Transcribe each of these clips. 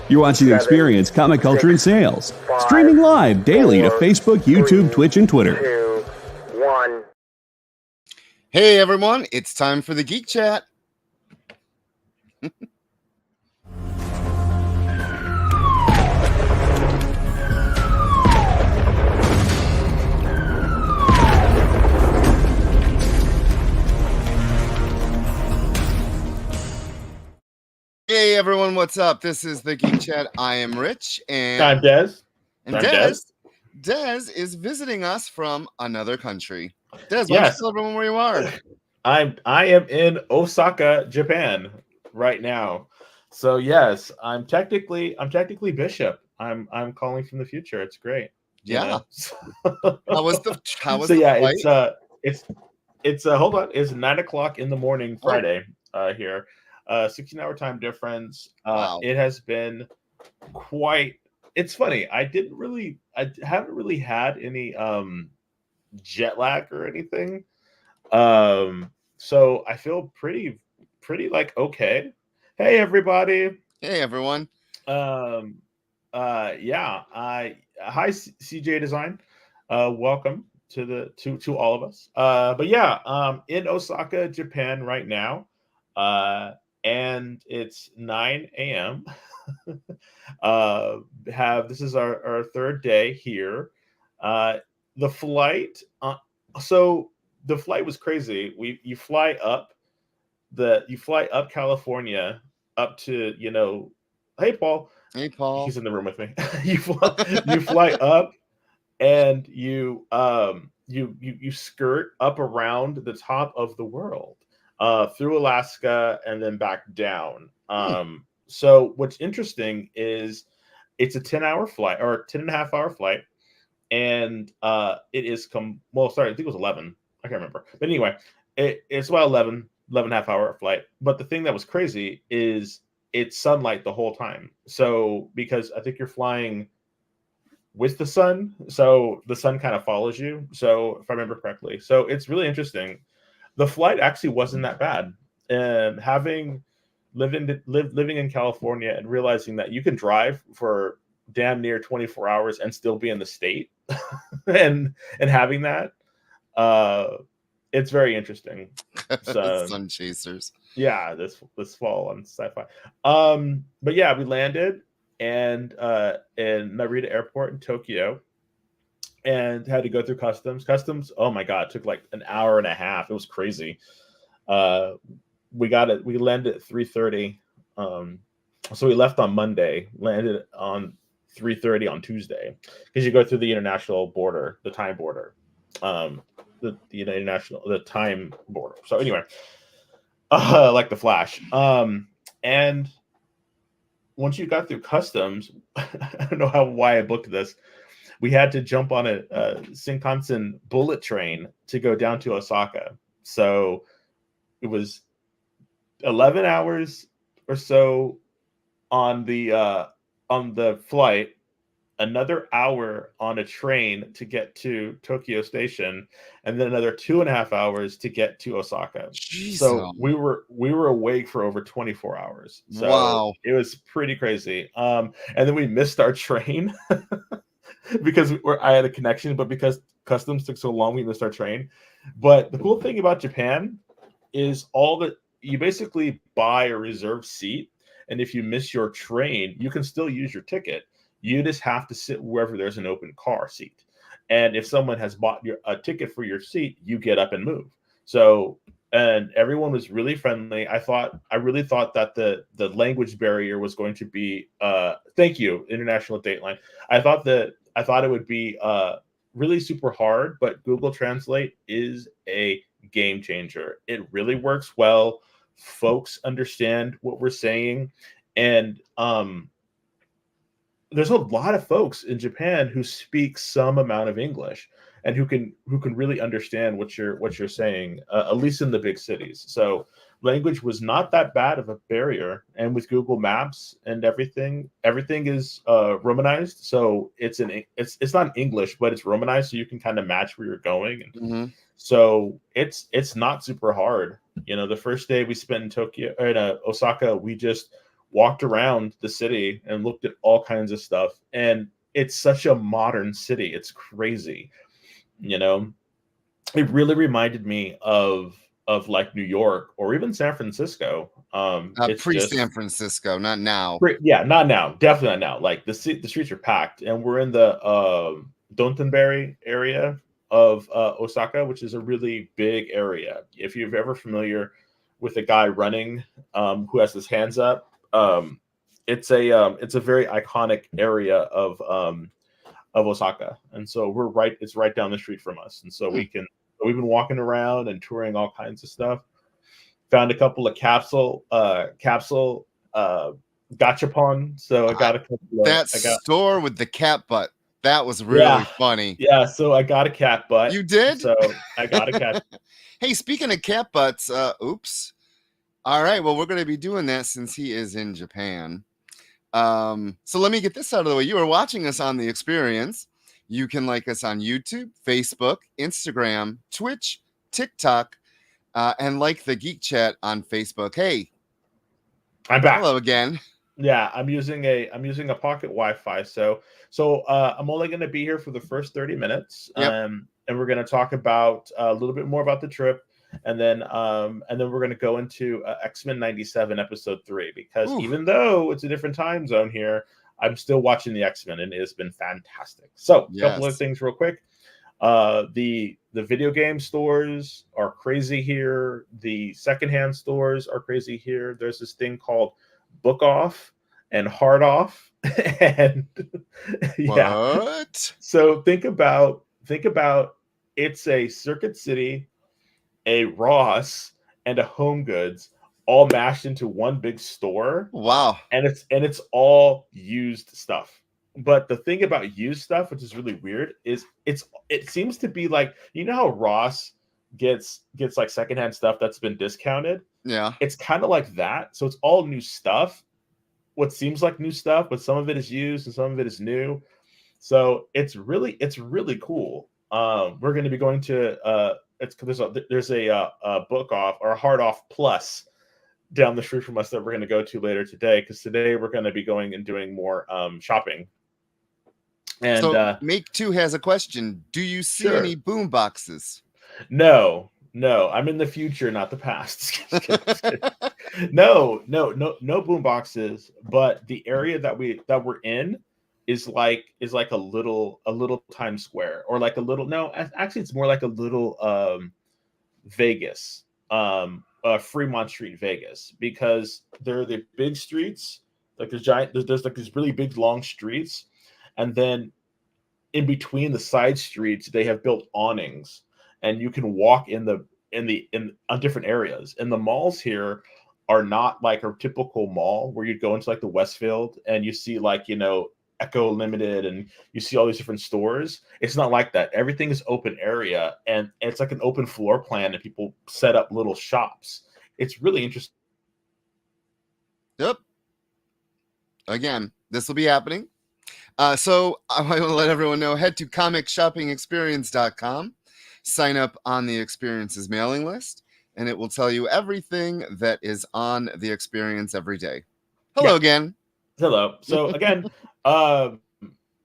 You're watching Experience Comic Culture and Sales. Streaming live daily to Facebook, YouTube, Twitch, and Twitter. 2, 1. Hey everyone, it's time for the Geek Chat. Hey everyone, what's up? This is the Geek Chat. I am Rich, and I'm Dez. And Dez is visiting us from another country. Dez, why don't you tell everyone where you are? I am in Osaka, Japan, right now. So yes, I'm technically Bishop. I'm calling from the future. It's great. Yeah. How was the flight? It's hold on. It's 9 o'clock in the morning Friday here. 16-hour time difference. Wow. It has been quite. It's funny. I haven't really had any jet lag or anything. So I feel pretty like okay. Hey everybody. Hey everyone. Hi CJ Design. Welcome to all of us. But yeah, in Osaka, Japan right now. And it's 9 a.m. This is our third day here. The flight. So the flight was crazy. You fly up California up to Hey Paul. Hey Paul. He's in the room with me. you fly up and you skirt up around the top of the world. Through Alaska and then back down. So what's interesting is it's a 10-hour flight or 10.5-hour flight, and it is I think it was 11. I can't remember, but anyway, it's about 11 and a half hour flight. But the thing that was crazy is it's sunlight the whole time. So because I think you're flying with the sun, so the sun kind of follows you. So if I remember correctly, so it's really interesting. The flight actually wasn't that bad. And having living in California and realizing that you can drive for damn near 24 hours and still be in the state and having that, it's very interesting. So, Sun chasers. Yeah, this fall on sci-fi. But yeah, we landed in Narita Airport in Tokyo. And had to go through customs. Oh my god, it took like an hour and a half. It was crazy. We landed at 3:30. So we left on Monday, landed on 3:30 on Tuesday, because you go through the international border, the time border, the time border. So anyway, like the Flash. And once you got through customs, I don't know why I booked this. We had to jump on a Shinkansen bullet train to go down to Osaka. So it was 11 hours or so on the flight, another hour on a train to get to Tokyo Station, and then another 2.5 hours to get to Osaka. Jeez. So we were awake for over 24 hours. So wow. It was pretty crazy. And then we missed our train. Because I had a connection, but because customs took so long, we missed our train. But the cool thing about Japan is you basically buy a reserved seat, and if you miss your train, you can still use your ticket. You just have to sit wherever there's an open car seat. And if someone has bought a ticket for your seat, you get up and move. So, and everyone was really friendly. I really thought that the language barrier was going to be thank you, International Dateline. I thought it would be really super hard, but Google Translate is a game changer. It really works well. Folks understand what we're saying, and there's a lot of folks in Japan who speak some amount of English and who can really understand what you're saying, at least in the big cities. So language was not that bad of a barrier, and with Google Maps and everything is Romanized. So it's not in English, but it's Romanized, so you can kind of match where you're going. And so it's not super hard. The first day we spent in Osaka, we just walked around the city and looked at all kinds of stuff. And it's such a modern city. It's crazy. You know, it really reminded me of like New York or even San Francisco. It's Pre-San Francisco, not now. Yeah, not now. Definitely not now. Like the streets are packed, and we're in the Dotonbori area of Osaka, which is a really big area. If you're ever familiar with a guy running who has his hands up, it's a very iconic area of Osaka, and so it's right down the street from us, and so we've been walking around and touring all kinds of stuff. Found a couple of capsule gachapon. So I got a couple of store with the cat butt. That was really funny. Yeah, so I got a cat butt. You did? So I got a cat. Hey, speaking of cat butts, oops. All right, well, we're going to be doing that since he is in Japan. So let me get this out of the way. You are watching us on The Experience. You can like us on YouTube, Facebook, Instagram, Twitch, TikTok, and like the Geek Chat on Facebook. Hey, I'm back. Hello again. Yeah, I'm using a pocket Wi-Fi. So I'm only going to be here for the first 30 minutes. Yep. And we're going to talk about a little bit more about the trip, and then we're going to go into X-Men 97 episode 3, because even though it's a different time zone here, I'm still watching the X-Men, and it has been fantastic. So a couple of things real quick. The video game stores are crazy here. The secondhand stores are crazy here. There's this thing called Book Off and Hard Off. And what? So think about it's a Circuit City, a Ross, and a Home Goods all mashed into one big store. Wow. And it's all used stuff. But the thing about used stuff, which is really weird, is it seems to be like, you know how Ross gets like secondhand stuff that's been discounted? Yeah. It's kind of like that. So it's all new stuff. What seems like new stuff, but some of it is used and some of it is new. So it's really cool. We're going to be going to there's a Book Off or a Hard Off Plus down the street from us that we're going to go to later today, because today we're going to be going and doing more shopping. And so Make 2 has a question. Do you see any boom boxes? No, I'm in the future, not the past. No boom boxes. But the area that we're in is like a little Times Square, or like a little. No, actually, it's more like a little Vegas, Fremont Street, Vegas, because there are the big streets, like there's like these really big long streets, and then in between the side streets they have built awnings, and you can walk in on different areas. And the malls here are not like a typical mall where you go into like the Westfield and you see like, you know, Echo Limited and you see all these different stores. It's not like that. Everything is open area, and it's like an open floor plan, and people set up little shops. It's really interesting. Yep. Again, this will be happening. So I want to let everyone know, head to comicshoppingexperience.com, sign up on the Experience's mailing list, and it will tell you everything that is on the Experience every day. Hello again. Hello. So again,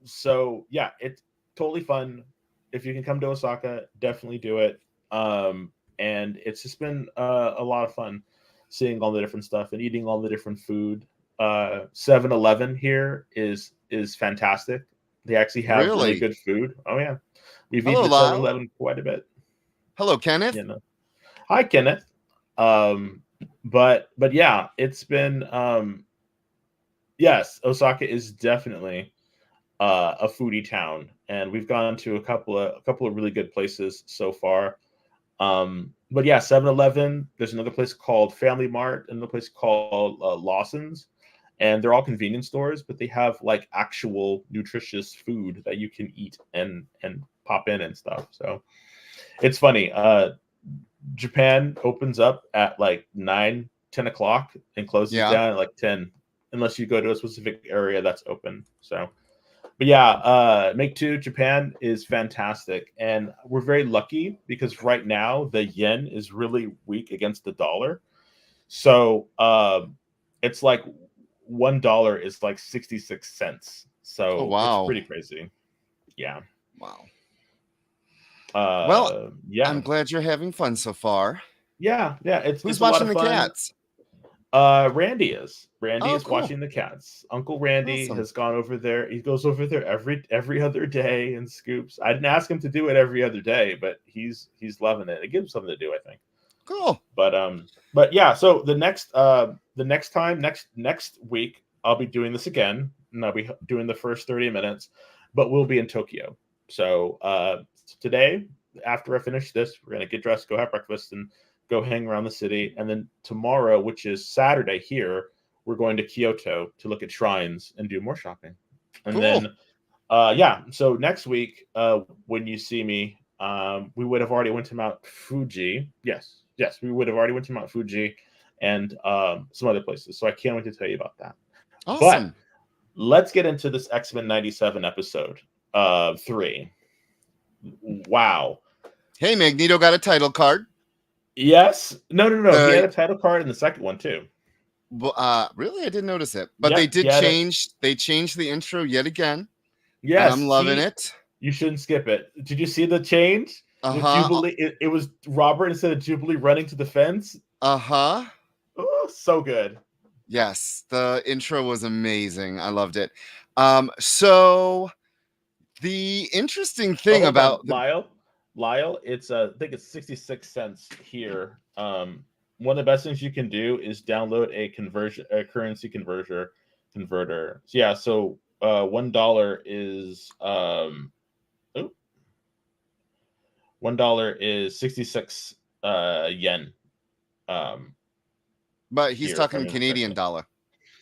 so yeah, it's totally fun. If you can come to Osaka, definitely do it. And it's just been a lot of fun seeing all the different stuff and eating all the different food. 7-Eleven here is fantastic. They actually have really good food. Oh yeah, we've eaten at 7-Eleven quite a bit. Hello, Kenneth. You know. Hi, Kenneth. But yeah, it's been yes, Osaka is definitely a foodie town, and we've gone to a couple of really good places so far. But yeah, 7-Eleven. There's another place called Family Mart, and another place called Lawson's, and they're all convenience stores, but they have like actual nutritious food that you can eat and pop in and stuff. So it's funny. Japan opens up at like 9-10 o'clock and closes down at like 10, unless you go to a specific area that's open. So, but yeah, Make 2 Japan is fantastic, and we're very lucky because right now the yen is really weak against the dollar. So it's like $1 is like 66 cents. So Oh, wow. it's pretty crazy. Yeah. Wow. Well, yeah. I'm glad you're having fun so far. Yeah. Who's it's a lot watching of the fun. cats? Randy is. Randy Oh, is cool. watching the cats. Uncle Randy Awesome. has gone over there. He goes over there every other day and scoops. I didn't ask him to do it every other day, but he's loving it. It gives him something to do, I think. Cool. But yeah, so the next week I'll be doing this again, and I'll be doing the first 30 minutes, but we'll be in Tokyo. So today, after I finish this, we're gonna get dressed, go have breakfast, and go hang around the city. And then tomorrow, which is Saturday here, we're going to Kyoto to look at shrines and do more shopping. And Cool. then yeah, so next week, when you see me, we would have already went to Mount Fuji. Yes, we would have already went to Mount Fuji and some other places. So I can't wait to tell you about that. Awesome. But let's get into this X-Men 97 episode 3. Wow. Hey, Magneto got a title card. Yes. No. He had a title card in the second one too. Really? I didn't notice it. But they did change. They changed the intro yet again. Yes. I'm loving it. You shouldn't skip it. Did you see the change? Uh-huh. Jubilee, it was Robert instead of Jubilee running to the fence. Uh-huh. Oh, so good. Yes, the intro was amazing. I loved it. So the interesting thing about Lyle, it's I think it's 66 cents here. One of the best things you can do is download a currency converter. So yeah, so $1 is $1 is 66 yen. But he's talking Canadian dollar.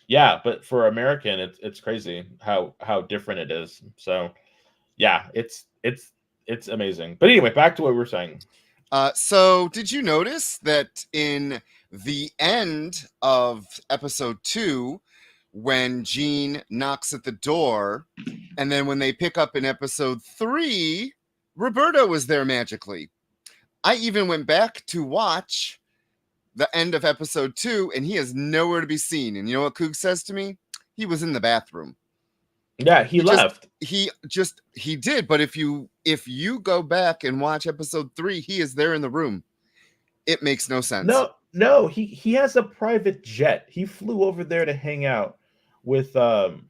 Yeah, but for American, it's crazy how different it is. So yeah, it's amazing. But anyway, back to what we were saying. So did you notice that in the end of episode 2, when Jean knocks at the door, and then when they pick up in episode 3, Roberto was there magically. I even went back to watch the end of episode 2, and he is nowhere to be seen. And you know what Coog says to me? He was in the bathroom. Yeah, he left. He did, but if you go back and watch episode 3, he is there in the room. It makes no sense. No, he has a private jet. He flew over there to hang out with so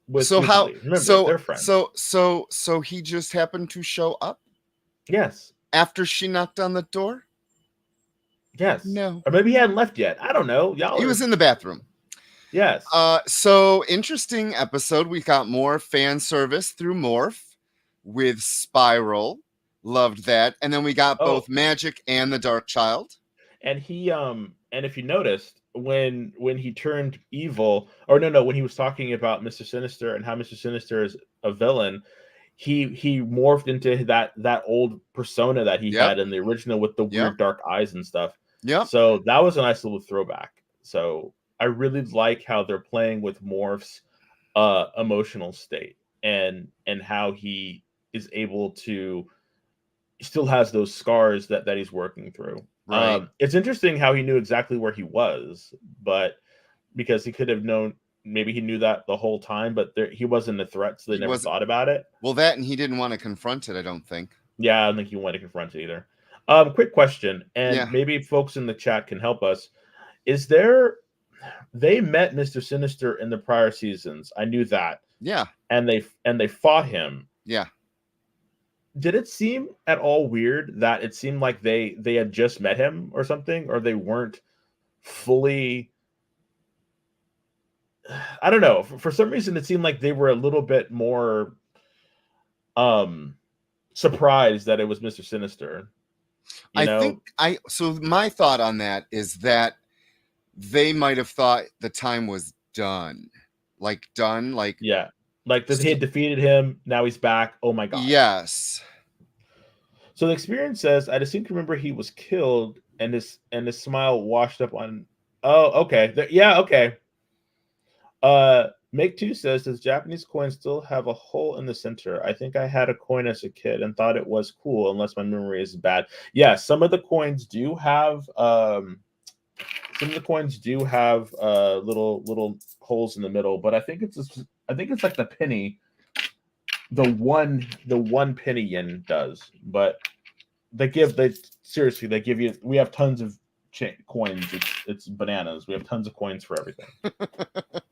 Jubilee. How remember they're friends. So he just happened to show up? Yes. After she knocked on the door? Yes. No. Or maybe he hadn't left yet. I don't know. He was in the bathroom. Yes. So interesting episode. We got more fan service through Morph with Spiral. Loved that. And then we got both Magic and the Dark Child. And he and if you noticed when he turned evil, or no, when he was talking about Mr. Sinister and how Mr. Sinister is a villain, he morphed into that old persona that he had in the original with the weird dark eyes and stuff. Yeah. So that was a nice little throwback. So I really like how they're playing with Morph's emotional state and how he is able to still has those scars that he's working through. Right. It's interesting how he knew exactly where he was, but because he could have known, maybe he knew that the whole time, but he wasn't a threat, so they never thought about it. Well, that and he didn't want to confront it, I don't think. Yeah, I don't think he wanted to confront it either. Quick question, and maybe folks in the chat can help us. They met Mr. Sinister in the prior seasons. I knew that. Yeah. And they fought him. Yeah. Did it seem at all weird that it seemed like they had just met him or something, or they weren't fully? I don't know. For some reason, it seemed like they were a little bit more surprised that it was Mr. Sinister. So my thought on that is that they might have thought the time was done. Like yeah. Like that he had defeated him. Now he's back. Oh my god. Yes. So the experience says, I distinctly remember he was killed and his smile washed up on. Oh, okay. Okay. Make 2 says, does Japanese coins still have a hole in the center? I think I had a coin as a kid and thought it was cool, unless my memory is bad. Yeah, some of the coins do have some of the coins do have little holes in the middle, but I think it's like the penny, the one penny yen does. But they give you. We have tons of coins. It's bananas. We have tons of coins for everything.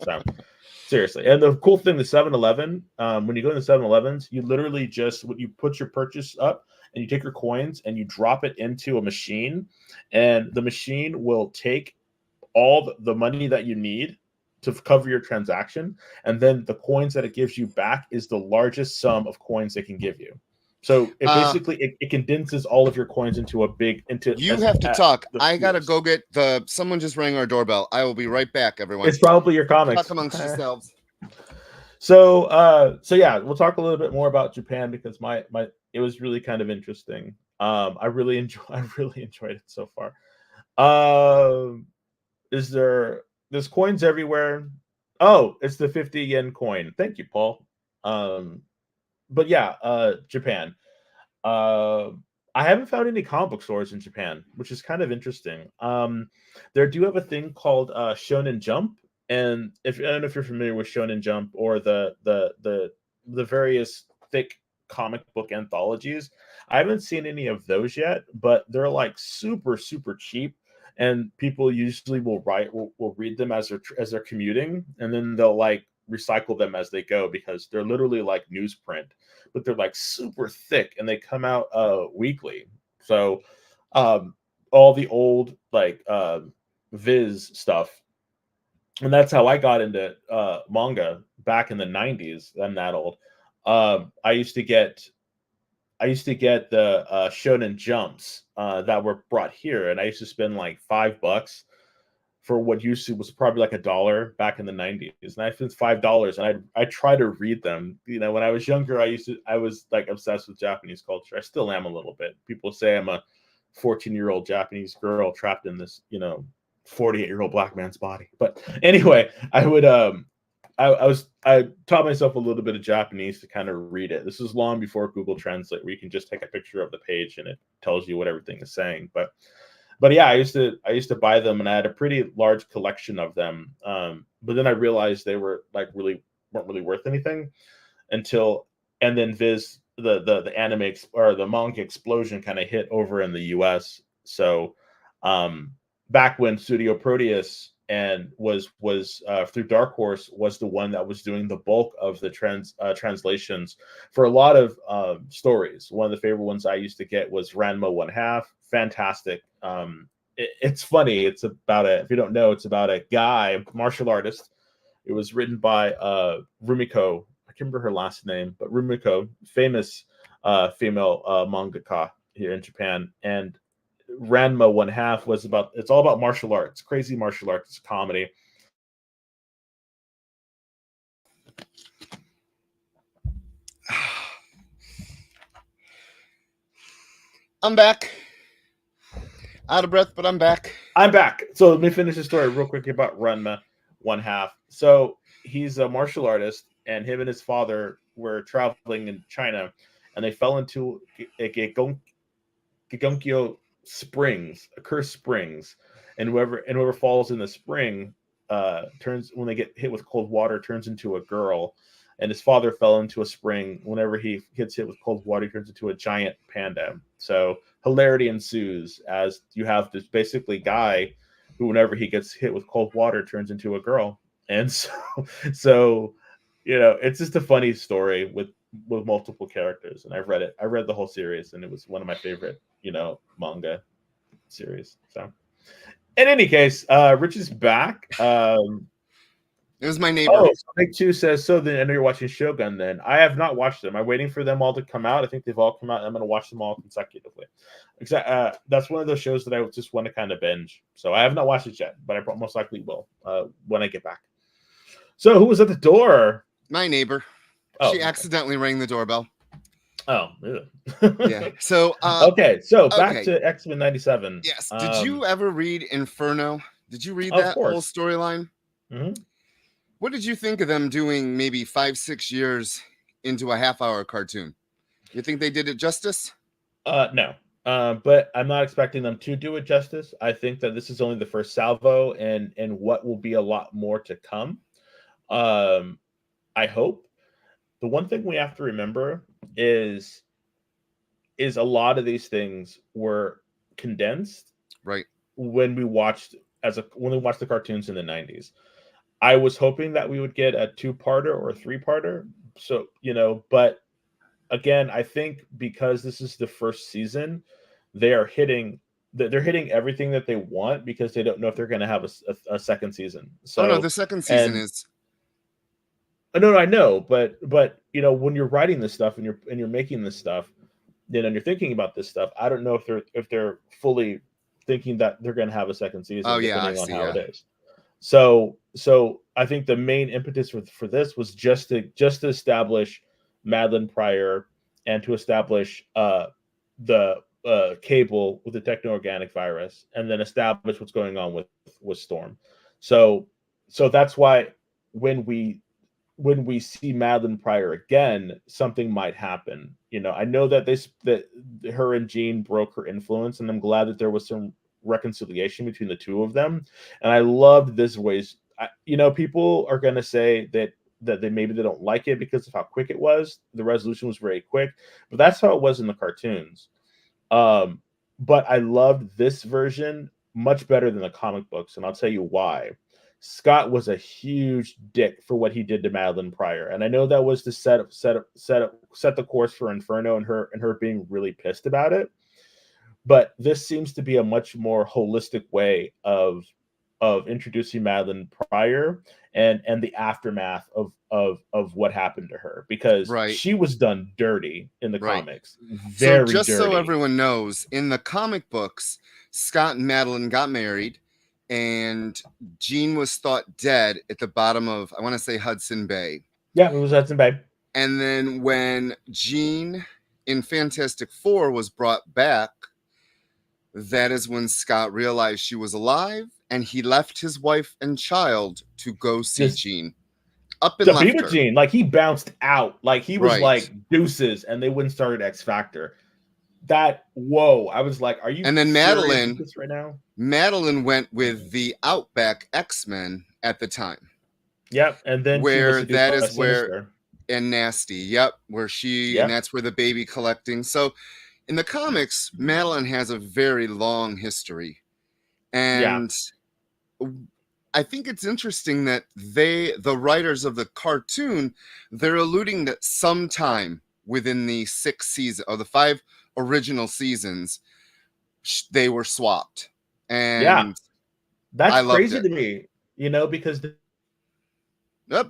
So seriously, and the cool thing, the 7-Eleven, when you go to the 7-Elevens, you literally just you put your purchase up and you take your coins and you drop it into a machine, and the machine will take all the money that you need to cover your transaction, and then the coins that it gives you back is the largest sum of coins it can give you. So it basically it condenses all of your coins into a big You have to talk. I gotta go get someone just rang our doorbell. I will be right back, everyone. It's probably your comics. Talk amongst yourselves. So yeah, we'll talk a little bit more about Japan because it was really kind of interesting. I really enjoyed it so far. There's coins everywhere. Oh, it's the 50 yen coin. Thank you, Paul. But yeah, Japan. I haven't found any comic book stores in Japan, which is kind of interesting. They do have a thing called Shonen Jump, and I don't know if you're familiar with Shonen Jump or the various thick comic book anthologies. I haven't seen any of those yet, but they're like super cheap, and people usually will read them as they're commuting, and then they'll like recycle them as they go because they're literally like newsprint, but they're like super thick and they come out weekly. So all the old like Viz stuff, and that's how I got into manga back in the 90s. I'm that old. I used to get the Shonen Jumps that were brought here, and I used to spend like $5 for what used to was probably like $1 back in the 90s. And I spent $5 and I try to read them. You know, when I was younger, I was like obsessed with Japanese culture. I still am a little bit. People say I'm a 14-year-old Japanese girl trapped in this, 48-year-old black man's body. But anyway, I taught myself a little bit of Japanese to kind of read it. This was long before Google Translate, where you can just take a picture of the page and it tells you what everything is saying. But yeah, I used to buy them, and I had a pretty large collection of them. But then I realized they were like weren't really worth anything and then Viz the anime or the manga explosion kind of hit over in the US. So back when Studio Proteus and was through Dark Horse was the one that was doing the bulk of the translations for a lot of stories. One of the favorite ones I used to get was Ranma 1/2. Fantastic. It's funny. It's about if you don't know, it's about a guy, martial artist. It was written by Rumiko. I can't remember her last name, but Rumiko, famous female mangaka here in Japan. And Ranma 1/2 it's all about martial arts, crazy martial arts. It's a comedy. I'm back. Out of breath, but I'm back. I'm back. So let me finish the story real quick about Ranma 1/2. So he's a martial artist, and him and his father were traveling in China, and they fell into a Gegonkyo springs, cursed springs, and whoever falls in the spring when they get hit with cold water turns into a girl. And his father fell into a spring. Whenever he gets hit with cold water, he turns into a giant panda. So hilarity ensues as you have this basically guy who, whenever he gets hit with cold water, turns into a girl. And so it's just a funny story with multiple characters. And I've read it. I read the whole series, and it was one of my favorite, manga series. So, in any case, Rich is back. It was my neighbor. Oh, Big Two says, so then I know you're watching Shogun then. I have not watched them. I'm waiting for them all to come out. I think they've all come out, and I'm going to watch them all consecutively. That's one of those shows that I just want to kind of binge. So I have not watched it yet, but I most likely will when I get back. So who was at the door? My neighbor. Oh, she accidentally rang the doorbell. Oh, yeah. So okay. So back to X-Men 97. Yes. Did you ever read Inferno? Did you read that whole storyline? Mm-hmm. What did you think of them doing maybe 5-6 years into a half-hour cartoon? You think they did it justice? No. But I'm not expecting them to do it justice. I think that this is only the first salvo, and what will be a lot more to come. Um, I hope. The one thing we have to remember is a lot of these things were condensed Right. when we watched the cartoons in the 90s. I was hoping that we would get a two-parter or a three-parter. So, but again, I think because this is the first season, they're hitting everything that they want because they don't know if they're going to have a second season. So, Oh no, the second season and is. no, I know, but when you're writing this stuff and you're making this stuff, and you're thinking about this stuff, I don't know if they're fully thinking that they're going to have a second Oh season, yeah, I depending on see. how Yeah. it is. So I think the main impetus for this was just to establish Madeline Pryor and to establish the Cable with the techno-organic virus, and then establish what's going on with Storm. So that's why when we see Madeline Pryor again, something might happen. I know that that her and Jean broke her influence, and I'm glad that there was some reconciliation between the two of them. And I loved this ways. People are going to say that they maybe they don't like it because of how quick it was. The resolution was very quick, but that's how it was in the cartoons. But I loved this version much better than the comic books, and I'll tell you why. Scott was a huge dick for what he did to Madeline Pryor, and I know that was to set the course for Inferno and her being really pissed about it. But this seems to be a much more holistic way of introducing Madeline Pryor and the aftermath of what happened to her, because Right. she was done dirty in the Right. comics. So Very just dirty. so everyone knows, in the comic books, Scott and Madeline got married, and Jean was thought dead at the bottom of, I want to say, Hudson Bay. Yeah, it was Hudson Bay. And then when Jean in Fantastic Four was brought back, that is when Scott realized she was alive, and he left his wife and child to go see Just Jean. Up and to be left with her. Jean, like he bounced out, like he was Right. like deuces, and they wouldn't start at X Factor. That whoa, I was like, are you? And then Madeline this right now? Madeline went with the Outback X-Men at the time. Yep, and then where she was that is Sinister. where and Nasty, yep, where she and that's where the baby collecting. So in the comics, Madeline has a very long history, and I think it's interesting that the writers of the cartoon, they're alluding that sometime within the 6 seasons or the 5 original seasons, they were swapped. And that's I loved crazy it. to me, because Yep.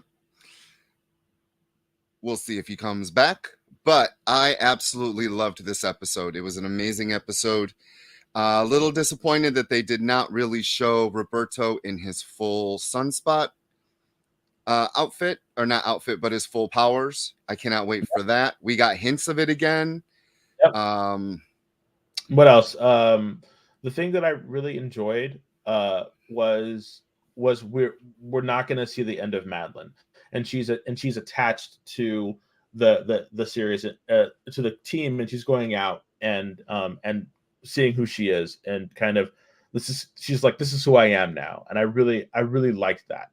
We'll see if he comes back. But I absolutely loved this episode. It was an amazing episode. A little disappointed that they did not really show Roberto in his full Sunspot outfit, or not outfit, but his full powers. I cannot wait for that. We got hints of it again. Yep. What else? The thing that I really enjoyed was we're not going to see the end of Madeline, and she's attached to the series, to the team, and she's going out and seeing who she is, and kind of she's like, this is who I am now, and I really liked that.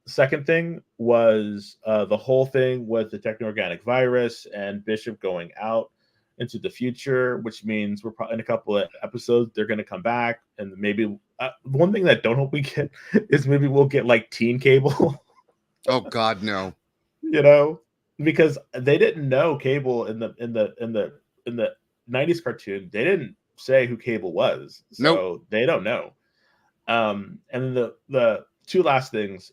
Second thing was the whole thing with the techno-organic virus and Bishop going out into the future, which means we're probably in a couple of episodes they're going to come back, and maybe one thing that don't hope we get is maybe we'll get like Teen Cable. Oh God, no! Because they didn't know Cable in the 90s cartoon. They didn't say who Cable was, so they don't know. And then the two last things.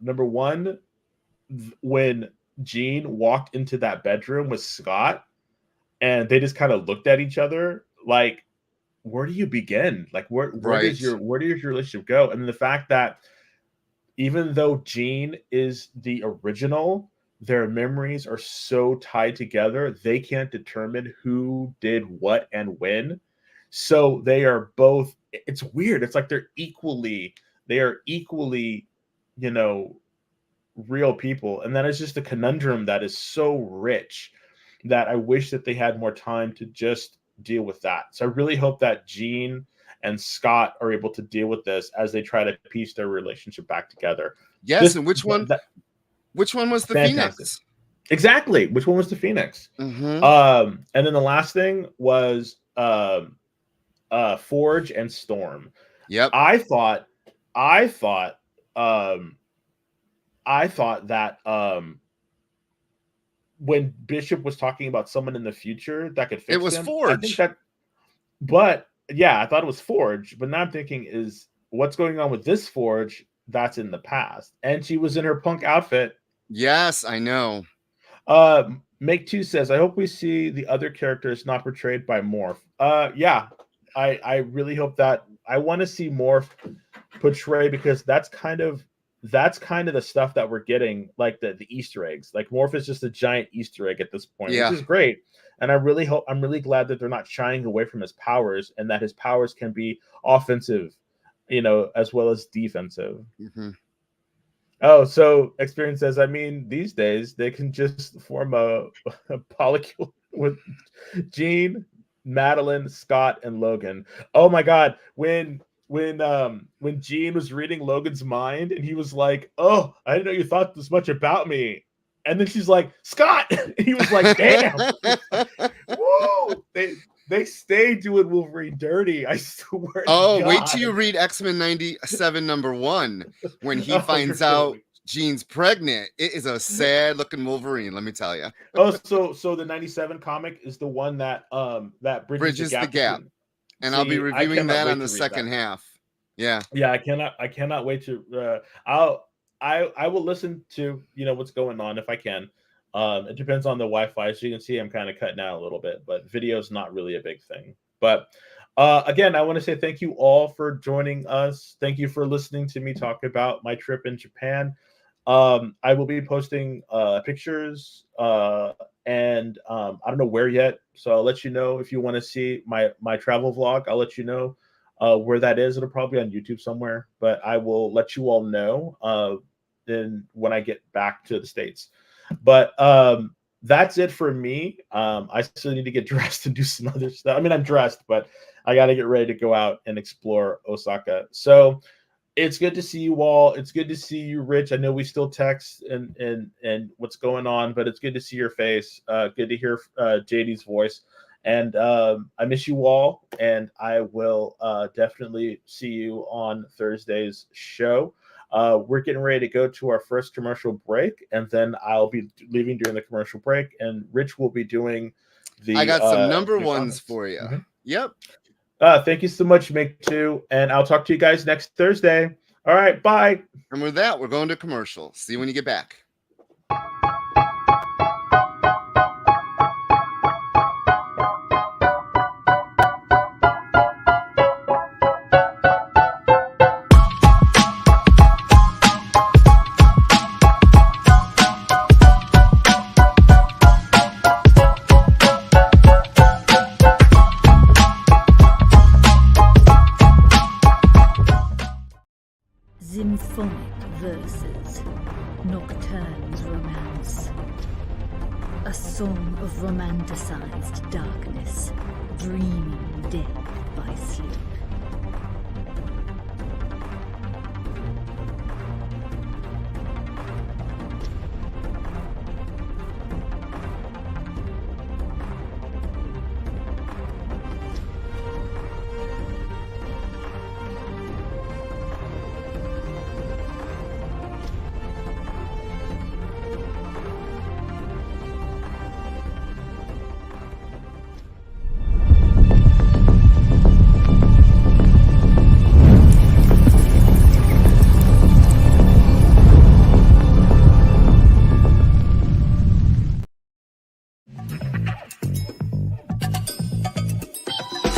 Number one, when Jean walked into that bedroom with Scott, and they just kind of looked at each other like, where do you begin? Like, where does your relationship go? And the fact that even though Jean is the original, their memories are so tied together, they can't determine who did what and when. So they are both, it's weird. It's like they are equally, real people. And that is just a conundrum that is so rich that I wish that they had more time to just deal with that. So I really hope that Jean and Scott are able to deal with this as they try to piece their relationship back together. Yes, and which one was the fantastic. Phoenix? Exactly. Which one was the Phoenix? Mm-hmm. And then the last thing was Forge and Storm. Yep. I thought that when Bishop was talking about someone in the future that could fix it was him, Forge. But yeah, I thought it was Forge. But now I'm thinking, is what's going on with this Forge that's in the past? And she was in her punk outfit. Yes, I know. Make Two says, I hope we see the other characters not portrayed by Morph. Yeah, I really hope that. I want to see Morph portray, because that's kind of the stuff that we're getting, like the Easter eggs. Like Morph is just a giant Easter egg at this point, which is great. And I'm really glad that they're not shying away from his powers, and that his powers can be offensive, as well as defensive. Mm-hmm. Oh, so Experience says, I mean, these days they can just form a polycule with Jean, Madeline, Scott, and Logan. Oh my God, when Jean was reading Logan's mind and he was like, "Oh, I didn't know you thought this much about me," and then she's like, "Scott," and he was like, "Damn, whoa!" They stay doing Wolverine dirty. I swear. Oh, wait till you read X-Men 97 #1 when he finds out Jean's pregnant. It is a sad looking Wolverine, let me tell you. Oh, so the 97 comic is the one that bridges the gap. And I'll be reviewing that on the second half. Yeah. Yeah, I cannot wait to I will listen to what's going on if I can. It depends on the Wi-Fi. So you can see I'm kind of cutting out a little bit, but video is not really a big thing. But again, I want to say thank you all for joining us. Thank you for listening to me talk about my trip in Japan. I will be posting pictures and I don't know where yet. So I'll let you know if you want to see my travel vlog. I'll let you know where that is. It'll probably be on YouTube somewhere, but I will let you all know then when I get back to the States. But that's it for me. I still need to get dressed and do some other stuff. I mean, I'm dressed, but I got to get ready to go out and explore Osaka. So it's good to see you all. It's good to see you, Rich. I know we still text and what's going on, but it's good to see your face. Good to hear JD's voice. And I miss you all. And I will definitely see you on Thursday's show. We're getting ready to go to our first commercial break, and then I'll be leaving during the commercial break, and Rich will be doing I got some number ones for you. Mm-hmm. Yep. Thank you so much, Make Two, and I'll talk to you guys next Thursday. All right, bye. And with that, we're going to commercial. See you when you get back. Symphonic verses, Nocturne's romance. A song of romanticized darkness, dreaming death by sleep.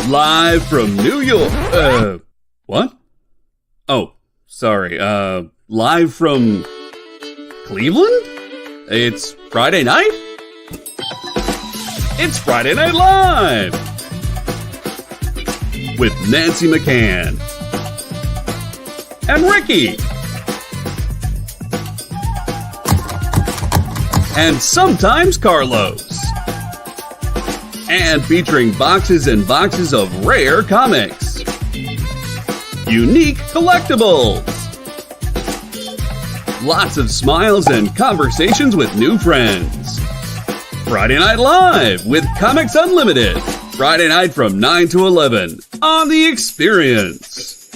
Live from New York. What? Oh, sorry. Live from Cleveland? It's Friday night? It's Friday Night Live! With Nancy McCann. And Ricky. And sometimes Carlos. and featuring boxes and boxes of rare comics. Unique collectibles. Lots of smiles and conversations with new friends. Friday Night Live with Comics Unlimited. Friday night from 9 to 11 on The Experience.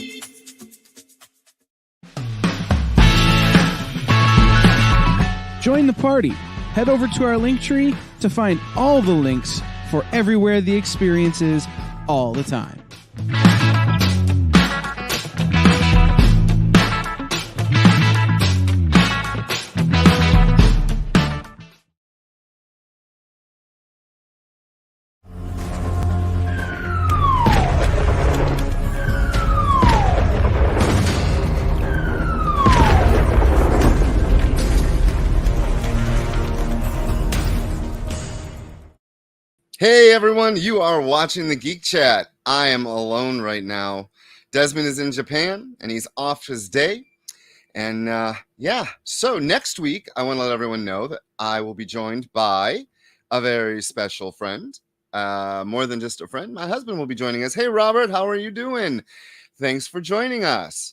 Join the party. Head over to our link tree to find all the links for everywhere The Experience is all the time. Hey everyone, you are watching the Geek Chat. I am alone right now. Desmond is in Japan and he's off his day. And so next week I want to let everyone know that I will be joined by a very special friend. More than just a friend. My husband will be joining us. Hey Robert, how are you doing? Thanks for joining us.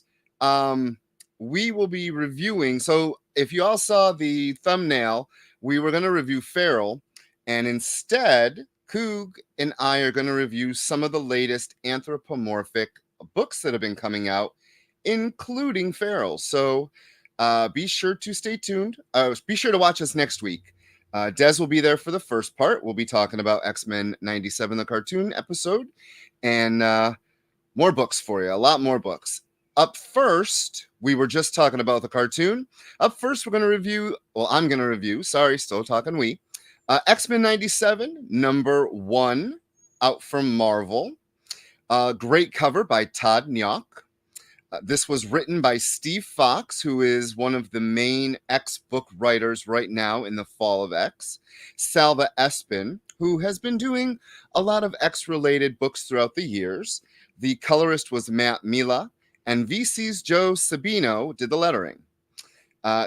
We will be reviewing. So if you all saw the thumbnail, we were going to review Feral. And instead, Coog and I are going to review some of the latest anthropomorphic books that have been coming out, including Feral. So be sure to stay tuned. Be sure to watch us next week. Des will be there for the first part. We'll be talking about X-Men 97, the cartoon episode, and more books for you, a lot more books. Up first, we were just talking about the cartoon. Up first, we're going to review, I'm going to review, still talking we. X-Men 97, number 1, out from Marvel. Great cover by Todd Nyock. This was written by Steve Fox, who is one of the main X book writers right now in the Fall of X. Salva Espin, who has been doing a lot of X-related books throughout the years. The colorist was Matt Mila, and VC's Joe Sabino did the lettering.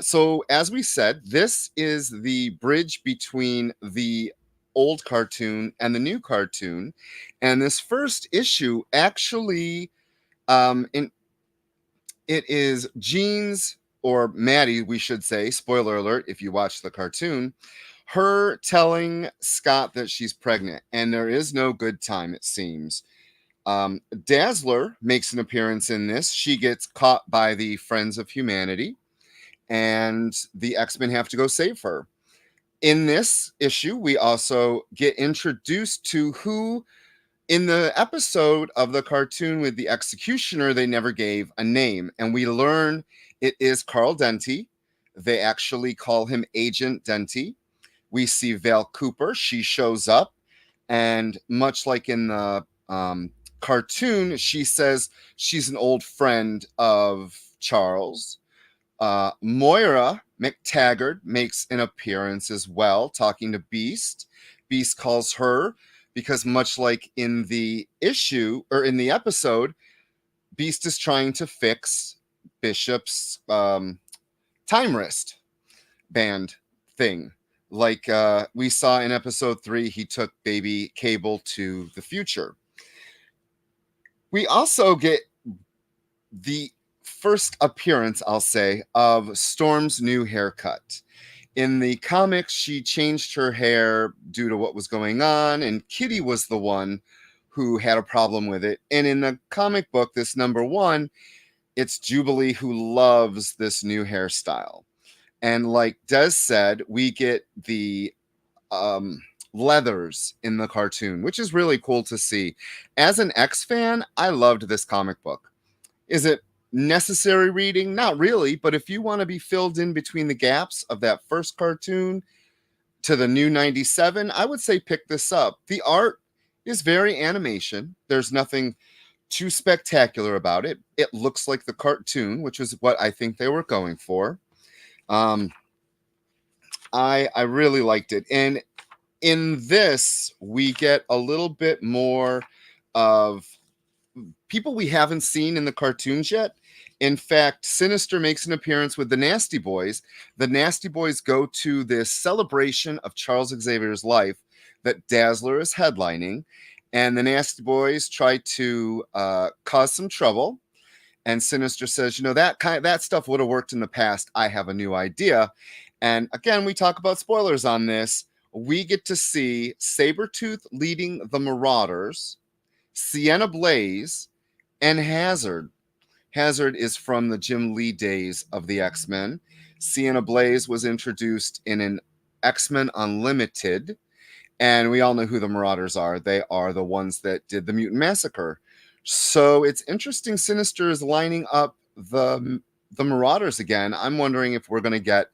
So as we said, this is the bridge between the old cartoon and the new cartoon. And this first issue actually, it is Jean's, or Maddie, we should say, spoiler alert if you watch the cartoon, her telling Scott that she's pregnant. And there is no good time, it seems. Dazzler makes an appearance in this. She gets caught by the Friends of Humanity, and the X-Men have to go save her. In this issue, we also get introduced to who, in the episode of the cartoon with the Executioner, they never gave a name. And we learn it is Carl Denty. They actually call him Agent Denty. We see Val Cooper. She shows up. And much like in the cartoon, she says she's an old friend of Charles. Moira McTaggart makes an appearance as well, talking to Beast. Beast calls her because, much like in the issue or in the episode, Beast is trying to fix Bishop's time wrist band thing. Like we saw in episode 3, he took baby Cable to the future. We also get the first appearance, I'll say, of Storm's new haircut. In the comics, she changed her hair due to what was going on, and Kitty was the one who had a problem with it. And in the comic book, this number 1, it's Jubilee who loves this new hairstyle. And like Des said, we get the leathers in the cartoon, which is really cool to see. As an X fan, I loved this comic book. Is it necessary reading? Not really, but if you want to be filled in between the gaps of that first cartoon to the new 97, I would say pick this up. The art is very animation. There's nothing too spectacular about it. It looks like the cartoon, which is what I think they were going for. I really liked it. And in this, we get a little bit more of people we haven't seen in the cartoons yet. In fact, Sinister makes an appearance with the Nasty Boys. The Nasty Boys go to this celebration of Charles Xavier's life that Dazzler is headlining, and the Nasty Boys try to cause some trouble. And Sinister says, that stuff would have worked in the past. I have a new idea. And again, we talk about spoilers on this. We get to see Sabretooth leading the Marauders, Sienna Blaze, and Hazard. Hazard is from the Jim Lee days of the X-Men. Sienna Blaze was introduced in an X-Men Unlimited. And we all know who the Marauders are. They are the ones that did the Mutant Massacre. So it's interesting. Sinister is lining up the Marauders again. I'm wondering if we're going to get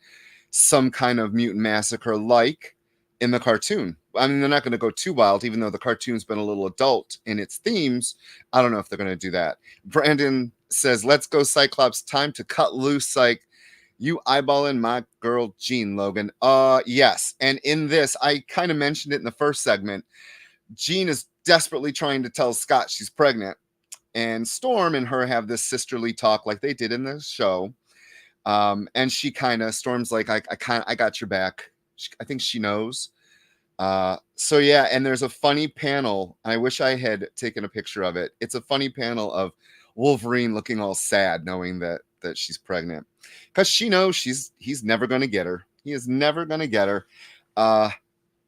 some kind of Mutant Massacre like in the cartoon. I mean, they're not going to go too wild, even though the cartoon's been a little adult in its themes. I don't know if they're going to do that. Brandon says, let's go, Cyclops. Time to cut loose, Psych. You eyeballing my girl Jean, Logan. Yes. And in this, I kind of mentioned it in the first segment. Jean is desperately trying to tell Scott she's pregnant, and Storm and her have this sisterly talk like they did in the show. And she Storm's like, I got your back. I think she knows. So yeah, and there's a funny panel. I wish I had taken a picture of it. It's a funny panel of Wolverine looking all sad, knowing that she's pregnant, because she knows he's never going to get her. He is never going to get her.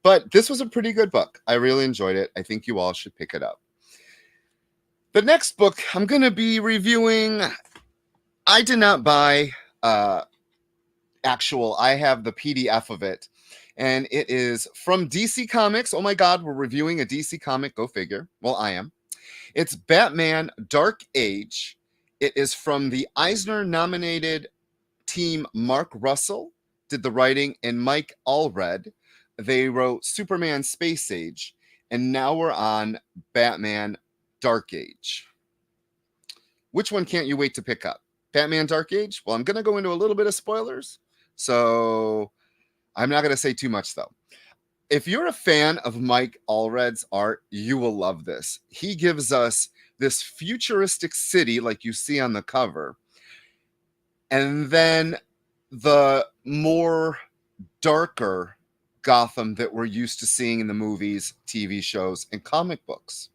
But this was a pretty good book. I really enjoyed it. I think you all should pick it up. The next book I'm going to be reviewing, I did not buy I have the PDF of it. And it is from DC Comics. Oh my God, we're reviewing a DC comic. Go figure. Well, I am. It's Batman Dark Age. It is from the Eisner-nominated team. Mark Russell did the writing, and Mike Allred. They wrote Superman Space Age, and now we're on Batman Dark Age. Which one can't you wait to pick up? Batman Dark Age? Well, I'm going to go into a little bit of spoilers, so I'm not going to say too much, though. If you're a fan of Mike Allred's art, you will love this. He gives us this futuristic city like you see on the cover, and then the more darker Gotham that we're used to seeing in the movies, TV shows, and comic books.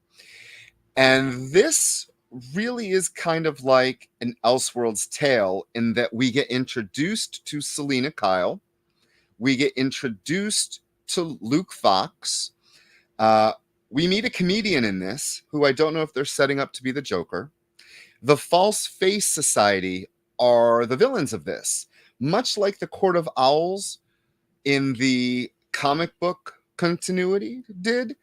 And this really is kind of like an Elseworlds tale in that we get introduced to Selina Kyle. We get introduced to Luke Fox. We meet a comedian in this who I don't know if they're setting up to be the Joker. The False Face Society are the villains of this. Much like the Court of Owls in the comic book continuity did,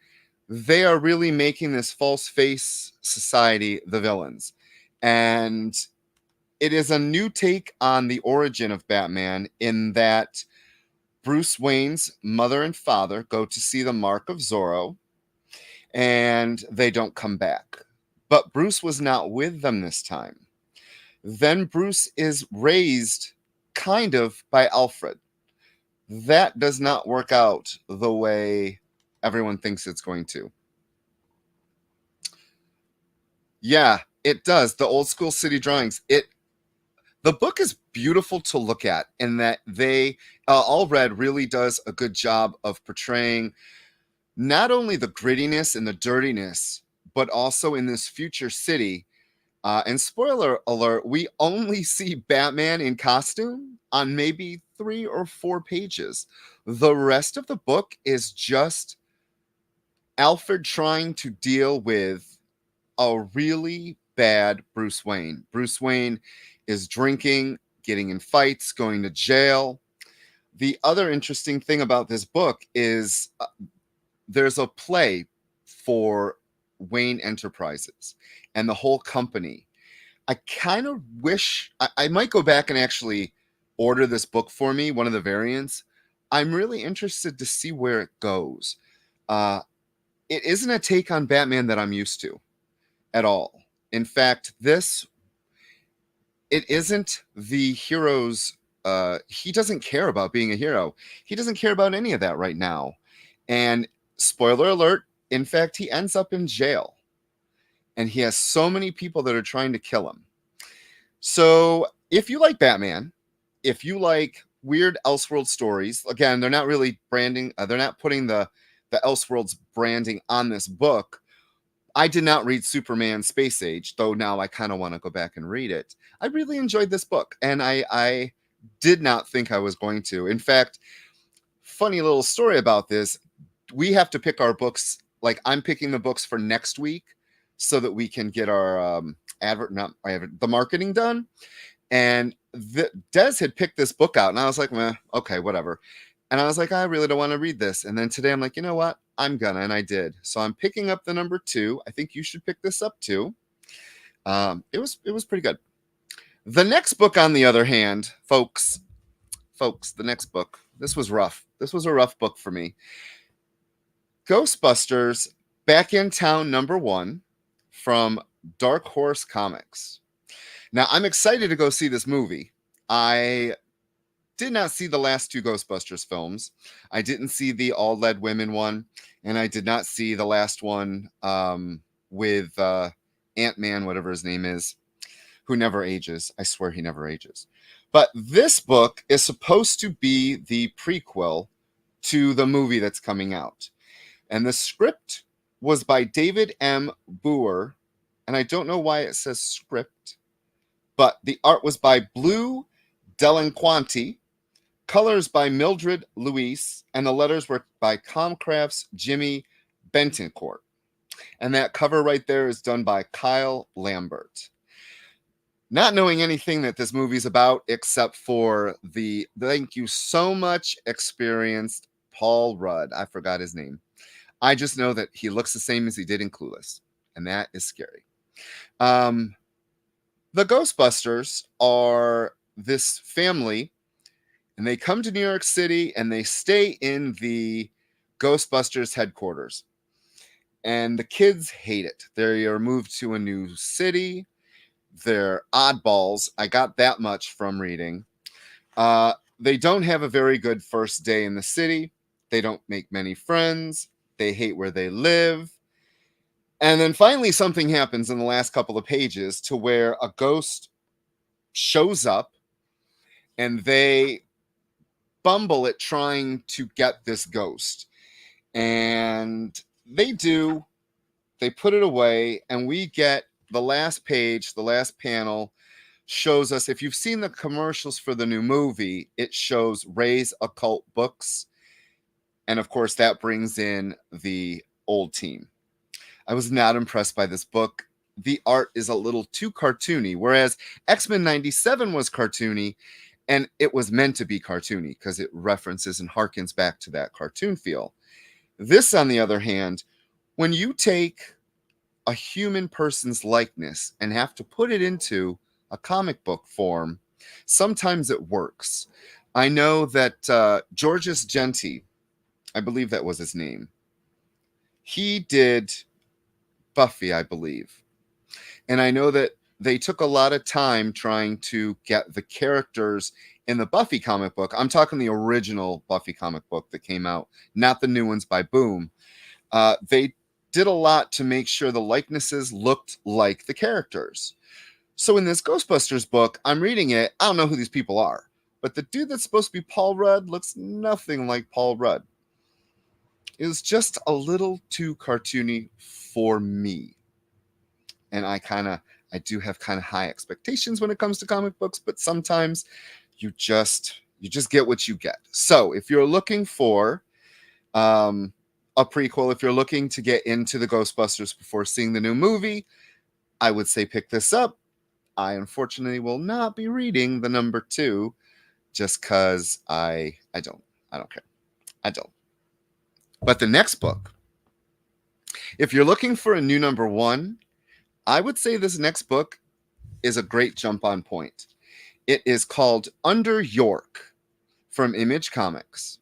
they are really making this False Face Society the villains. And it is a new take on the origin of Batman in that Bruce Wayne's mother and father go to see the Mark of Zorro, and they don't come back. But Bruce was not with them this time. Then Bruce is raised kind of by Alfred. That does not work out the way everyone thinks it's going to. Yeah, it does. The old school city drawings. The book is beautiful to look at in that Allred really does a good job of portraying not only the grittiness and the dirtiness, but also in this future city. And spoiler alert, we only see Batman in costume on maybe 3 or 4 pages. The rest of the book is just Alfred trying to deal with a really bad Bruce Wayne. Bruce Wayne is drinking, getting in fights, going to jail. The other interesting thing about this book is there's a play for Wayne Enterprises and the whole company. I kind of wish I might go back and actually order this book for me, one of the variants. I'm really interested to see where it goes. It isn't a take on Batman that I'm used to at all. In fact, it isn't the hero's. He doesn't care about being a hero. He doesn't care about any of that right now. And spoiler alert, in fact, he ends up in jail. And he has so many people that are trying to kill him. So if you like Batman, if you like weird Elseworld stories, again, they're not really branding. They're not putting the the Elseworlds branding on this book. I did not read Superman Space Age, though now I kind of want to go back and read it. I really enjoyed this book, and I did not think I was going to. In fact, funny little story about this, we have to pick our books. Like, I'm picking the books for next week so that we can get our the marketing done. And Des had picked this book out, and I was like, meh, okay, whatever. And I was like, I really don't want to read this. And then today I'm like, you know what? I'm gonna, and I did. So I'm picking up the number 2. I think you should pick this up too. It was pretty good. The next book, on the other hand, folks, the next book, this was rough. This was a rough book for me. Ghostbusters Back in Town #1 from Dark Horse Comics. Now, I'm excited to go see this movie. I did not see the last 2 Ghostbusters films. I didn't see the all-led women one, and I did not see the last one with Ant-Man, whatever his name is, who never ages. I swear he never ages. But this book is supposed to be the prequel to the movie that's coming out. And the script was by David M. Boer, and I don't know why it says script, but the art was by Blue Delinquanti, colors by Mildred Luis, and the letters were by Comcraft's Jimmy Bentoncourt. And that cover right there is done by Kyle Lambert. Not knowing anything that this movie's about except for the thank you so much experienced Paul Rudd. I forgot his name. I just know that he looks the same as he did in Clueless, and that is scary. The Ghostbusters are this family, and they come to New York City, and they stay in the Ghostbusters headquarters. And the kids hate it. They are moved to a new city. They're oddballs. I got that much from reading. They don't have a very good first day in the city. They don't make many friends. They hate where they live. And then finally something happens in the last couple of pages to where a ghost shows up, and they bumble at trying to get this ghost. And they do. They put it away, and we get the last page, the last panel shows us, if you've seen the commercials for the new movie, it shows Ray's Occult Books. And of course, that brings in the old team. I was not impressed by this book. The art is a little too cartoony, whereas X-Men 97 was cartoony, and it was meant to be cartoony because it references and harkens back to that cartoon feel. This, on the other hand, when you take a human person's likeness and have to put it into a comic book form, sometimes it works. I know that Georges Genti, I believe that was his name, he did Buffy, I believe. And I know that they took a lot of time trying to get the characters in the Buffy comic book. I'm talking the original Buffy comic book that came out, not the new ones by Boom. They did a lot to make sure the likenesses looked like the characters. So in this Ghostbusters book, I'm reading it. I don't know who these people are, but the dude that's supposed to be Paul Rudd looks nothing like Paul Rudd. It was just a little too cartoony for me. And I do have kind of high expectations when it comes to comic books, but sometimes you just get what you get. So if you're looking for a prequel, if you're looking to get into the Ghostbusters before seeing the new movie, I would say pick this up. I unfortunately will not be reading the number 2 just because I don't care. I don't. But the next book, if you're looking for a new number 1, I would say this next book is a great jump on point. It is called Under York from Image Comics.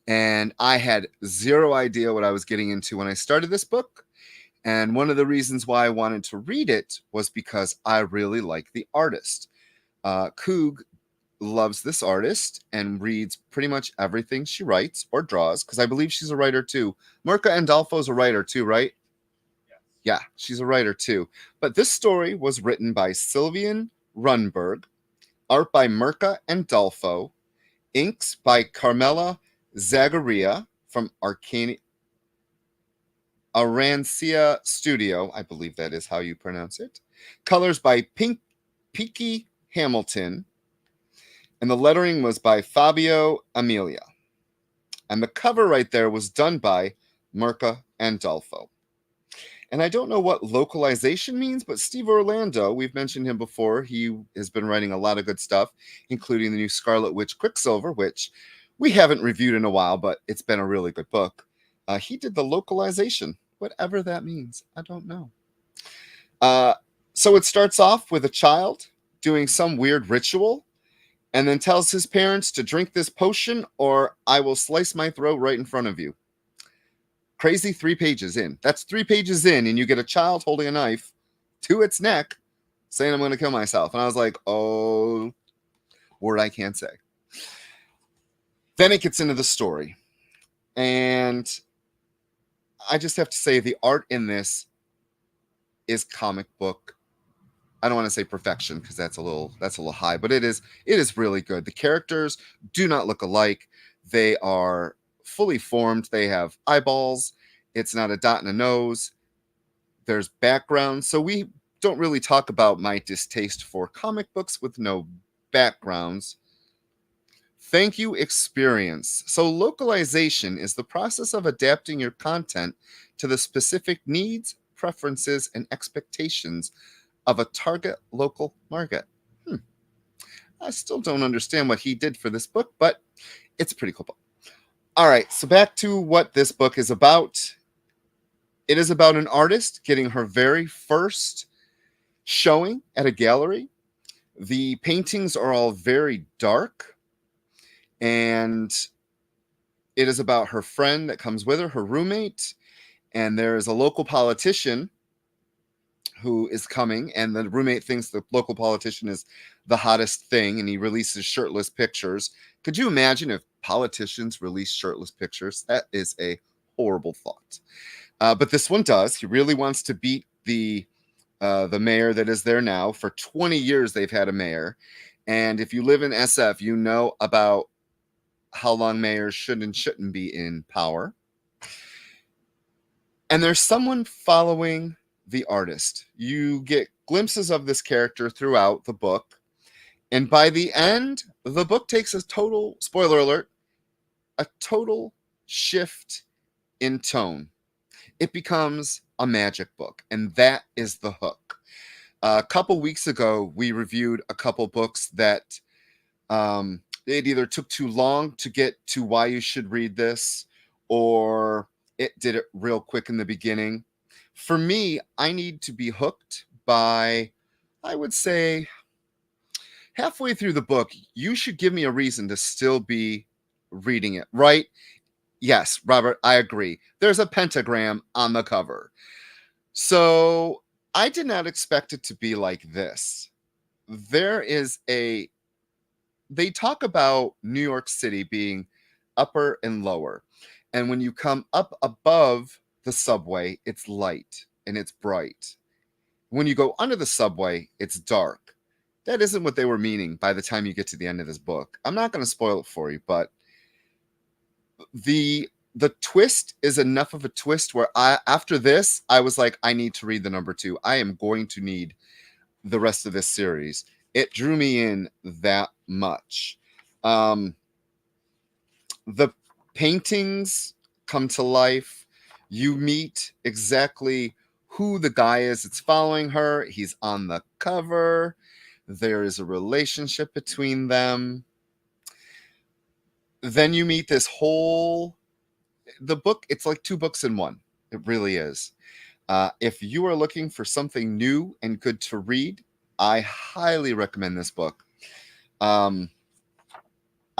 And I had zero idea what I was getting into when I started this book. And one of the reasons why I wanted to read it was because I really like the artist. Coog loves this artist and reads pretty much everything she writes or draws, because I believe she's a writer too. Mirka Andolfo's a writer too, right? Yeah, she's a writer too. But this story was written by Sylvian Runberg, art by Mirka Andolfo, inks by Carmela Zagaria from Arcane Arancia Studio, I believe that is how you pronounce it. Colors by Pinky Hamilton. And the lettering was by Fabio Amelia. And the cover right there was done by Mirka Andolfo. And I don't know what localization means, but Steve Orlando, we've mentioned him before. He has been writing a lot of good stuff, including the new Scarlet Witch Quicksilver, which we haven't reviewed in a while, but it's been a really good book. He did the localization, whatever that means. I don't know. So it starts off with a child doing some weird ritual and then tells his parents to drink this potion or I will slice my throat right in front of you. Crazy 3 pages in. That's 3 pages in, and you get a child holding a knife to its neck saying, I'm going to kill myself. And I was like, oh, word I can't say. Then it gets into the story. And I just have to say the art in this is comic book. I don't want to say perfection because that's a little high, but it is really good. The characters do not look alike. They are fully formed. They have eyeballs. It's not a dot and a nose. There's background. So we don't really talk about my distaste for comic books with no backgrounds. Thank you, experience. So localization is the process of adapting your content to the specific needs, preferences, and expectations of a target local market. I still don't understand what he did for this book, but it's a pretty cool book. All right, so back to what this book is about. It is about an artist getting her very first showing at a gallery. The paintings are all very dark, and it is about her friend that comes with her, her roommate, and there is a local politician who is coming, and the roommate thinks the local politician is the hottest thing, and he releases shirtless pictures. Could you imagine if politicians release shirtless pictures? That is a horrible thought. But this one does. He really wants to beat the mayor that is there now. For 20 years, they've had a mayor. And if you live in SF, you know about how long mayors should and shouldn't be in power. And there's someone following the artist. You get glimpses of this character throughout the book. And by the end, the book takes a total, spoiler alert, a total shift in tone. It becomes a magic book, and that is the hook. A couple weeks ago, we reviewed a couple books that it either took too long to get to why you should read this, or it did it real quick in the beginning. For me, I need to be hooked by, I would say, halfway through the book, you should give me a reason to still be reading it, right? Yes, Robert, I agree. There's a pentagram on the cover. So I did not expect it to be like this. They talk about New York City being upper and lower. And when you come up above the subway, it's light and it's bright. When you go under the subway, it's dark. That isn't what they were meaning by the time you get to the end of this book. I'm not going to spoil it for you, but the twist is enough of a twist where after this, I was like, I need to read the number 2. I am going to need the rest of this series. It drew me in that much. The paintings come to life. You meet exactly who the guy is that's following her. He's on the cover. There is a relationship between them. Then you meet the book. It's like 2 books in one. It really is. If you are looking for something new and good to read, I highly recommend this book. I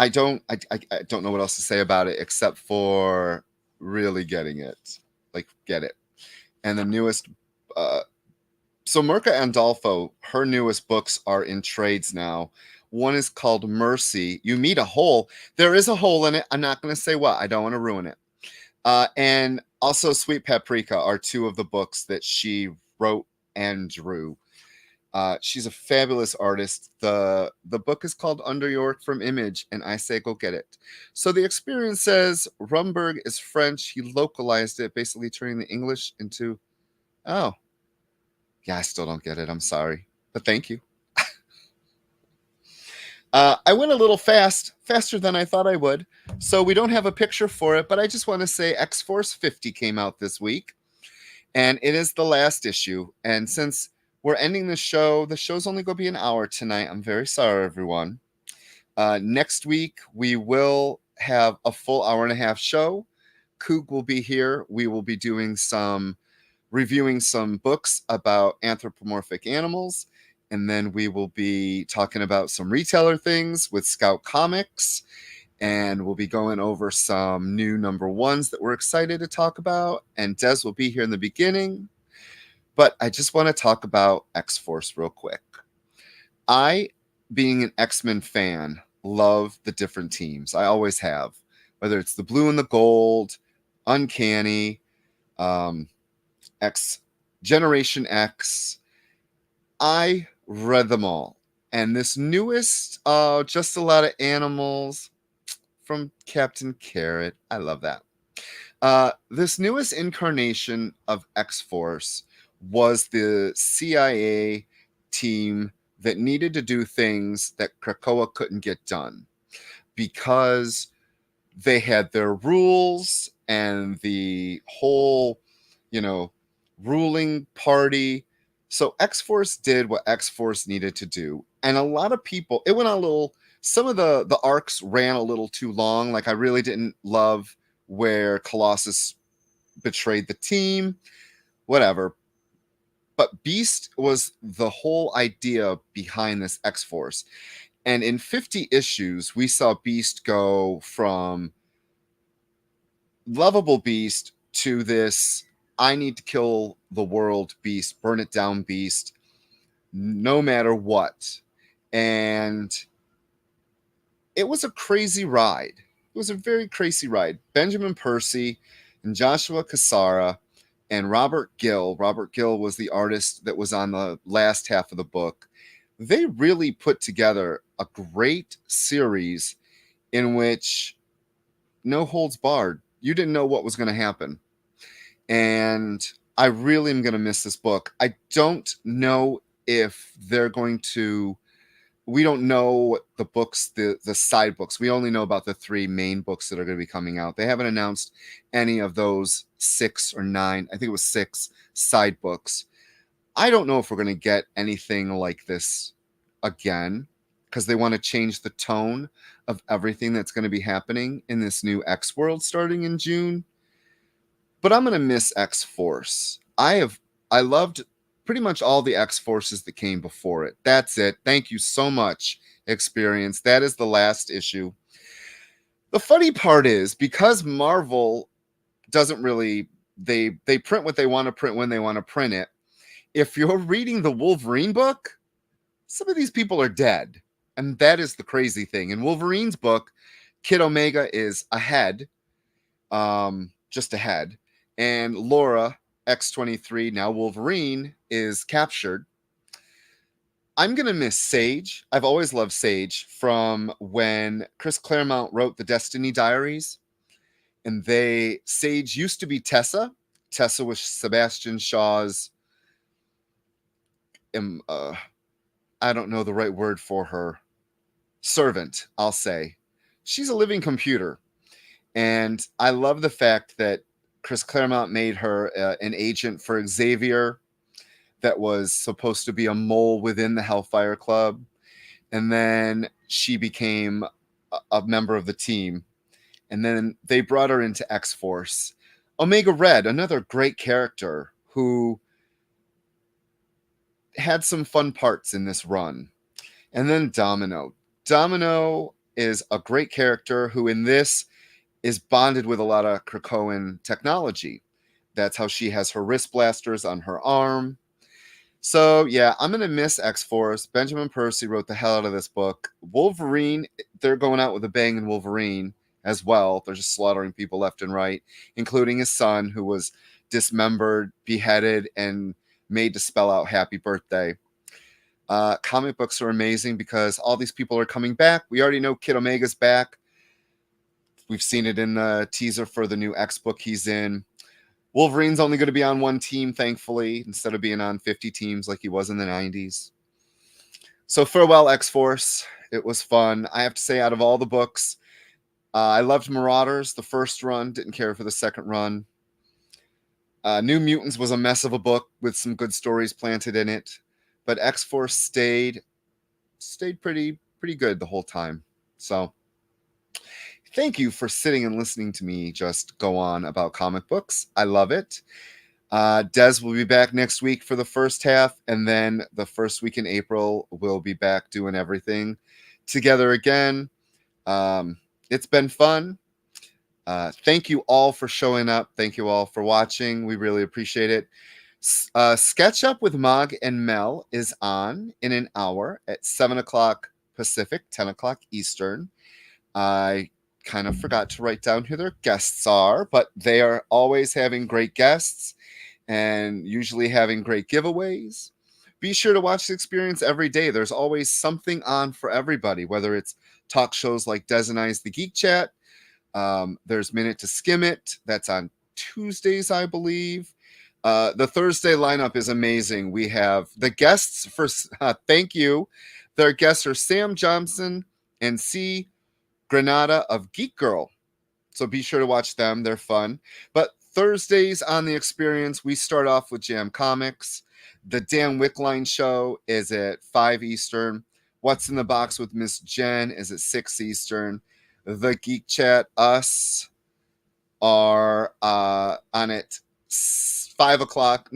don't know what else to say about it except for really getting it. Like, get it. And the newest, so Mirka Andolfo, her newest books are in trades now. One is called Mercy. You meet a hole. There is a hole in it. I'm not going to say what. I don't want to ruin it. And also Sweet Paprika are 2 of the books that she wrote and drew. She's a fabulous artist. The book is called Under York from Image, and I say go get it. So the experience says Rumberg is French. He localized it, basically turning the English into, oh, yeah, I still don't get it. I'm sorry, but thank you. I went a little faster than I thought I would. So we don't have a picture for it, but I just want to say X-Force 50 came out this week, and it is the last issue. And since we're ending the show's only going to be an hour tonight. I'm very sorry, everyone. Next week, we will have a full hour and a half show. Coog will be here. We will be doing reviewing some books about anthropomorphic animals. And then we will be talking about some retailer things with Scout Comics. And we'll be going over some new number ones that we're excited to talk about. And Des will be here in the beginning. But I just want to talk about X-Force real quick. I, being an X-Men fan, love the different teams. I always have. Whether it's the blue and the gold, Uncanny, Generation X. I read them all. And this newest, just a lot of animals from Captain Carrot. I love that. This newest incarnation of X-Force was the CIA team that needed to do things that Krakoa couldn't get done because they had their rules and the whole, ruling party. So X-Force did what X-Force needed to do. And a lot of people, it went on a little, some of the arcs ran a little too long. Like I really didn't love where Colossus betrayed the team, whatever. But Beast was the whole idea behind this X-Force. And in 50 issues, we saw Beast go from lovable Beast to this, I need to kill the world Beast, burn it down Beast, no matter what. And it was a crazy ride. It was a very crazy ride. Benjamin Percy and Joshua Cassara and Robert Gill. Robert Gill was the artist that was on the last half of the book. They really put together a great series in which no holds barred. You didn't know what was going to happen. And I really am going to miss this book. I don't know if they're going to, we don't know the books, the side books. We only know about the 3 main books that are going to be coming out. They haven't announced any of those 6 or 9, I think it was 6 side books. I don't know if we're going to get anything like this again because they want to change the tone of everything that's going to be happening in this new X world starting in June. But I'm going to miss X-Force. I loved pretty much all the X-Forces that came before it. That's it. Thank you so much, Experience. That is the last issue. The funny part is, because Marvel doesn't really, they print what they want to print when they want to print it. If you're reading the Wolverine book, some of these people are dead. And that is the crazy thing. In Wolverine's book, Kid Omega is ahead, just ahead. And Laura, X-23, now Wolverine, is captured. I'm going to miss Sage. I've always loved Sage from when Chris Claremont wrote the Destiny Diaries. And Sage used to be Tessa. Tessa was Sebastian Shaw's, I don't know the right word for her, servant, I'll say. She's a living computer. And I love the fact that Chris Claremont made her an agent for Xavier that was supposed to be a mole within the Hellfire Club. And then she became a member of the team. And then they brought her into X-Force. Omega Red, another great character who had some fun parts in this run. And then Domino. Domino is a great character who in this is bonded with a lot of Krakoan technology. That's how she has her wrist blasters on her arm. So, yeah, I'm going to miss X-Force. Benjamin Percy wrote the hell out of this book. Wolverine, they're going out with a bang in Wolverine as well. They're just slaughtering people left and right, including his son, who was dismembered, beheaded, and made to spell out happy birthday. Comic books are amazing because all these people are coming back. We already know Kid Omega's back. We've seen it in the teaser for the new X book he's in. Wolverine's only going to be on one team, thankfully, instead of being on 50 teams like he was in the 90s. So farewell, X-Force. It was fun. I have to say, out of all the books, I loved Marauders, the first run. Didn't care for the second run. New Mutants was a mess of a book with some good stories planted in it. But X-Force stayed pretty good the whole time. So thank you for sitting and listening to me just go on about comic books. I love it. Des will be back next week for the first half, and then the first week in April, we'll be back doing everything together again. It's been fun. Thank you all for showing up. Thank you all for watching. We really appreciate it. Sketch Up with Mog and Mel is on in an hour at 7 o'clock Pacific, 10 o'clock Eastern. I kind of forgot to write down who their guests are, but they are always having great guests and usually having great giveaways. Be sure to watch the experience every day. There's always something on for everybody, whether it's talk shows like Des and I's The Geek Chat. There's Minute to Skim It. That's on Tuesdays, I believe. The Thursday lineup is amazing. We have the guests for thank you. Their guests are Sam Johnson and C. Granada of Geek Girl. So be sure to watch them. They're fun. But Thursdays on the experience, we start off with Jam Comics. The Dan Wickline show is at 5 Eastern. What's in the Box with Miss Jen is at 6 Eastern. The Geek Chat, us are on at 8 o'clock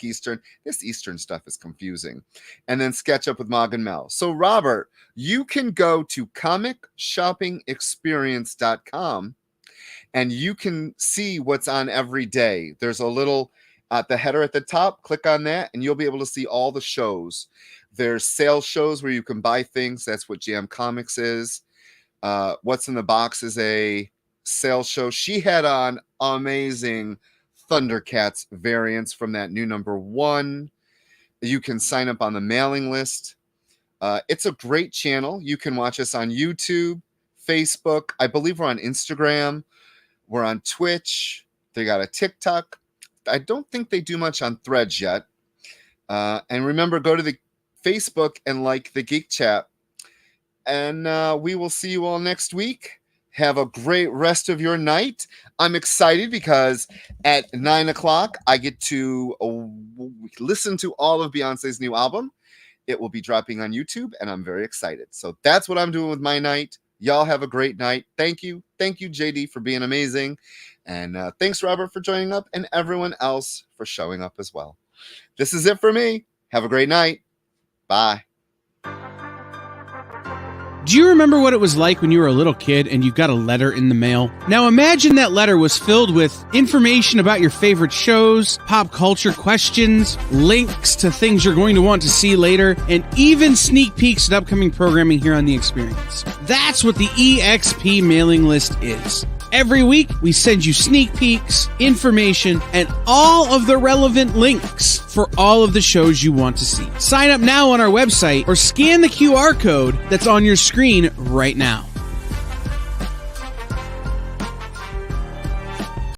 Eastern. This Eastern stuff is confusing. And then Sketch Up with Mog and Mel. So Robert, you can go to comicshoppingexperience.com and you can see what's on every day. There's a little the header at the top. Click on that and you'll be able to see all the shows. There's sales shows where you can buy things. That's what Jam Comics is. What's in the Box is a sales show. She had on amazing Thundercats variants from that new #1. You can sign up on the mailing list. It's a great channel. You can watch us on YouTube, Facebook. I believe we're on Instagram. We're on Twitch. They got a TikTok. I don't think they do much on Threads yet. And remember, go to the Facebook and like the Geek Chat. And we will see you all next week. Have a great rest of your night. I'm excited because at 9 o'clock, I get to listen to all of Beyonce's new album. It will be dropping on YouTube, and I'm very excited. So that's what I'm doing with my night. Y'all have a great night. Thank you. Thank you, JD, for being amazing. And thanks, Robert, for joining up, and everyone else for showing up as well. This is it for me. Have a great night. Bye. Do you remember what it was like when you were a little kid and you got a letter in the mail? Now imagine that letter was filled with information about your favorite shows, pop culture questions, links to things you're going to want to see later, and even sneak peeks at upcoming programming here on The Experience. That's what the EXP mailing list is. Every week, we send you sneak peeks, information, and all of the relevant links for all of the shows you want to see. Sign up now on our website or scan the QR code that's on your screen right now.